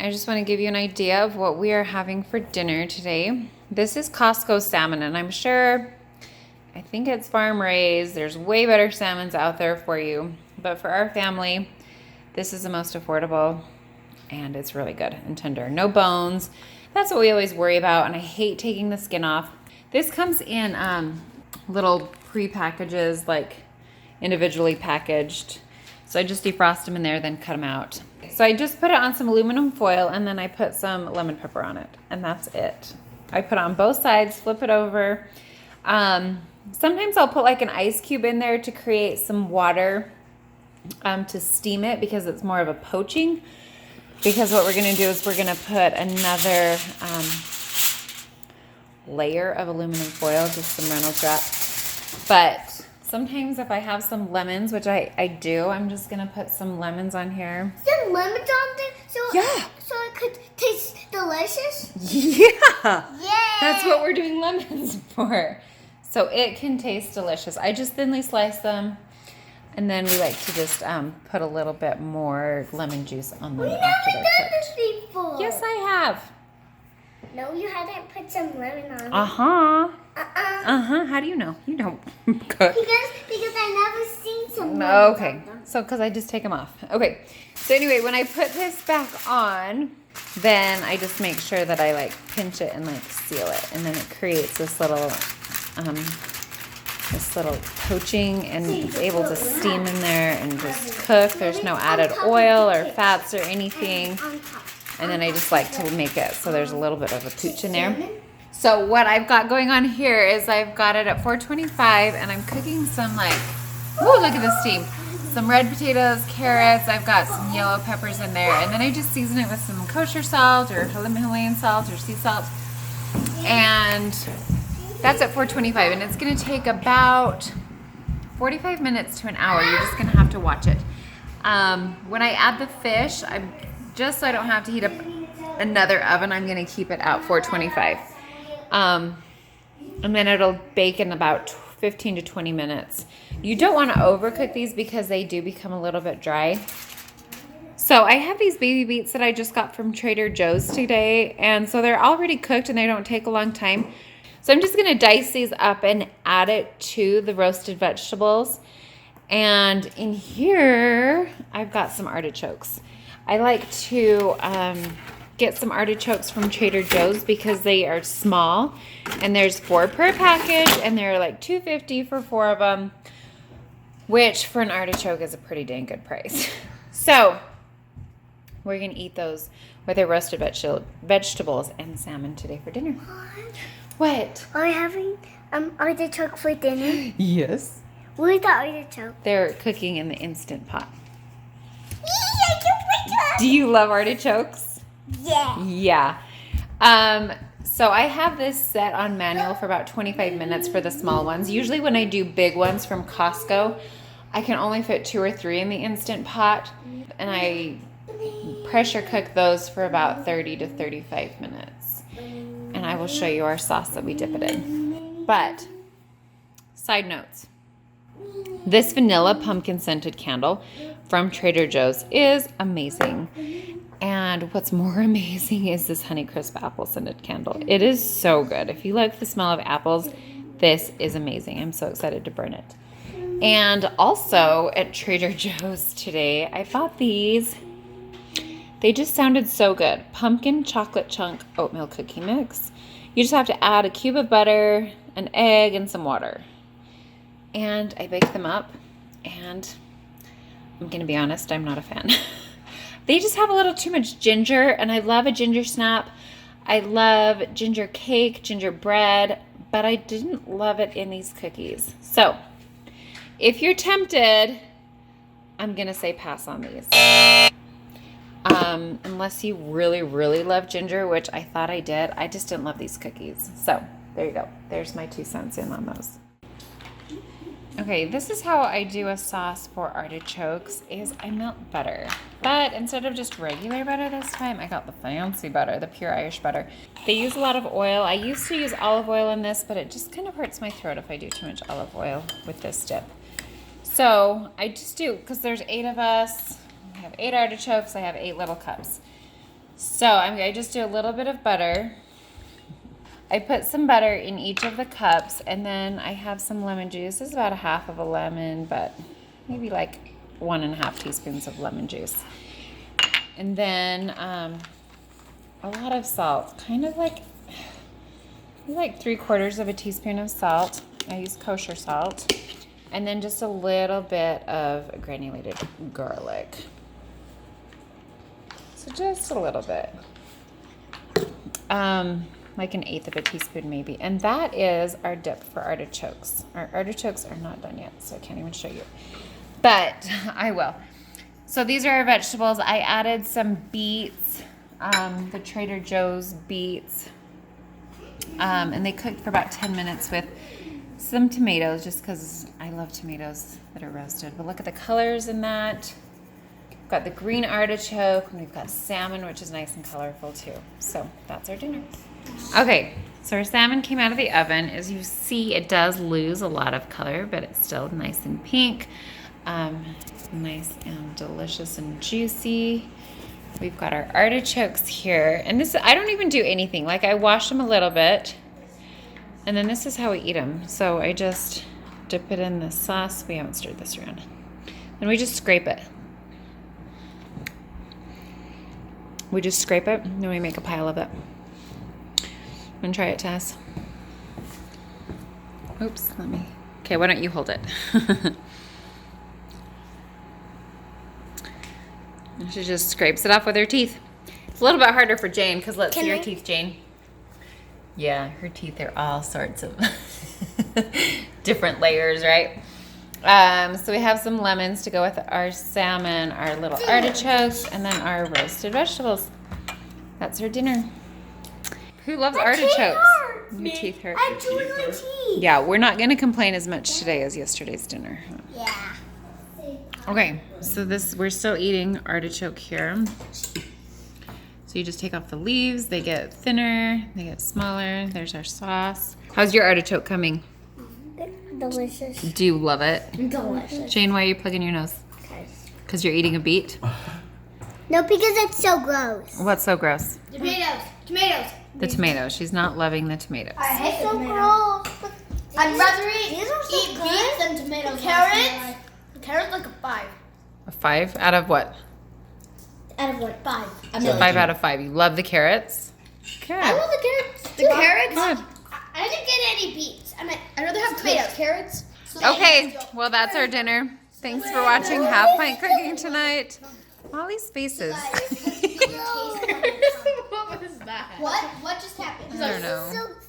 I just want to give you an idea of what we are having for dinner today. This is Costco salmon, and I'm sure, I think it's farm raised. There's way better salmons out there for you. But for our family, this is the most affordable, and it's really good and tender. No bones. That's what we always worry about, and I hate taking the skin off. This comes in little pre-packages, like individually packaged. So I just defrost them in there, then cut them out. So I just put it on some aluminum foil, and then I put some lemon pepper on it, and that's it. I put it on both sides, flip it over. Sometimes I'll put like an ice cube in there to create some water to steam it, because it's more of a poaching. Because what we're going to do is we're going to put another layer of aluminum foil, just some Reynolds wrap. But sometimes if I have some lemons, which I do, I'm just going to put some lemons on here. Some lemons on there? So it could taste delicious? Yeah. Yeah. That's what we're doing lemons for. So it can taste delicious. I just thinly slice them. And then we like to just put a little bit more lemon juice on them after they're done cooked. this before. Yes, I have. No, you hadn't put some lemon on it. Uh-huh. How do you know? You don't cook. Because I never seen some lemon Okay. on them. So, because I just take them off. Okay. So anyway, when I put this back on, then I just make sure that I like pinch it and like seal it. And then it creates this little poaching, and it's able to steam in there and just cook. There's no added oil or fats or anything. And then I just like to make it so there's a little bit of a pooch in there. So what I've got going on here is I've got it at 425, and I'm cooking some like, oh, look at this steam. Some red potatoes, carrots. I've got some yellow peppers in there. And then I just season it with some kosher salt or Himalayan salt or sea salt. And that's at 425, and it's going to take about 45 minutes to an hour. You're just going to have to watch it. When I add the fish, just so I don't have to heat up another oven, I'm going to keep it at 425. And then it'll bake in about 15 to 20 minutes. You don't want to overcook these because they do become a little bit dry. So I have these baby beets that I just got from Trader Joe's today, and so they're already cooked and they don't take a long time. So I'm just going to dice these up and add it to the roasted vegetables. And in here, I've got some artichokes. I like to get some artichokes from Trader Joe's because they are small. And there's 4 per package, and they're like $2.50 for 4 of them, which for an artichoke is a pretty dang good price. So we're going to eat those with our roasted vegetables and salmon today for dinner. What? Are you having artichoke for dinner? Yes. Where's the artichoke? They're cooking in the Instant Pot. Yeah. Do you love artichokes? Yeah. Yeah. So I have this set on manual for about 25 minutes for the small ones. Usually when I do big ones from Costco, I can only fit 2 or 3 in the Instant Pot, and I pressure cook those for about 30 to 35 minutes. And I will show you our sauce that we dip it in. But, side notes. This vanilla pumpkin scented candle from Trader Joe's is amazing. And what's more amazing is this Honeycrisp apple scented candle. It is so good. If you like the smell of apples, this is amazing. I'm so excited to burn it. And also at Trader Joe's today, I bought these. They just sounded so good. Pumpkin chocolate chunk oatmeal cookie mix. You just have to add a cube of butter, an egg, and some water. And I baked them up, and I'm going to be honest, I'm not a fan. They just have a little too much ginger, and I love a ginger snap. I love ginger cake, ginger bread, but I didn't love it in these cookies. So if you're tempted, I'm going to say pass on these. Unless you really, really love ginger, which I thought I did. I just didn't love these cookies. So there you go. There's my 2 cents in on those. Okay, this is how I do a sauce for artichokes, is I melt butter. But instead of just regular butter this time, I got the fancy butter, the pure Irish butter. They use a lot of oil. I used to use olive oil in this, but it just kind of hurts my throat if I do too much olive oil with this dip. So I just do, because there's 8 of us. I have 8 artichokes. I have 8 little cups. So I just do a little bit of butter. I put some butter in each of the cups, and then I have some lemon juice. This is about a half of a lemon, but maybe like 1.5 teaspoons of lemon juice. And then a lot of salt, kind of like 3/4 of a teaspoon of salt. I use kosher salt. And then just a little bit of granulated garlic. So just a little bit. Like 1/8 of a teaspoon maybe. And that is our dip for artichokes. Our artichokes are not done yet, so I can't even show you. But I will. So these are our vegetables. I added some beets, the Trader Joe's beets. And they cooked for about 10 minutes with some tomatoes, just because I love tomatoes that are roasted. But look at the colors in that. We've got the green artichoke, and we've got salmon, which is nice and colorful too. So that's our dinner. Okay, so our salmon came out of the oven. As you see, it does lose a lot of color, but it's still nice and pink. Nice and delicious and juicy. We've got our artichokes here. And this, I don't even do anything. Like, I wash them a little bit, and then this is how we eat them. So I just dip it in the sauce. We haven't stirred this around. And we just scrape it. We just scrape it, and then we make a pile of it. Want to try it, Tess? Oops, let me. Okay, why don't you hold it? She just scrapes it off with her teeth. It's a little bit harder for Jane, because let's see your teeth, Jane. Yeah, her teeth are all sorts of different layers, right? So we have some lemons to go with our salmon, our little artichokes, and then our roasted vegetables. That's our dinner. Who loves artichokes? Your teeth hurt. I'm chewing my teeth. Yeah, we're not going to complain as much today as yesterday's dinner. Yeah. Okay, so we're still eating artichoke here. So you just take off the leaves. They get thinner. They get smaller. There's our sauce. How's your artichoke coming? Delicious. Do you love it? Delicious. Jane, why are you plugging your nose? Because you're eating a beet? No, because it's so gross. What's so gross? Tomatoes. The tomatoes. She's not loving the tomatoes. I hate so gross. I'd rather eat so beets than tomatoes. Carrots like a 5. A 5 out of what? Out of what? 5. A 5 out of 5. You love the carrots? Good. I love the carrots. The carrots? Good. I didn't get any beets. I'd rather have tomatoes. Carrots. Okay, well, that's our dinner. Thanks for watching HalfPint Cooking tonight. Molly's faces. What was that? What just happened? I don't know. So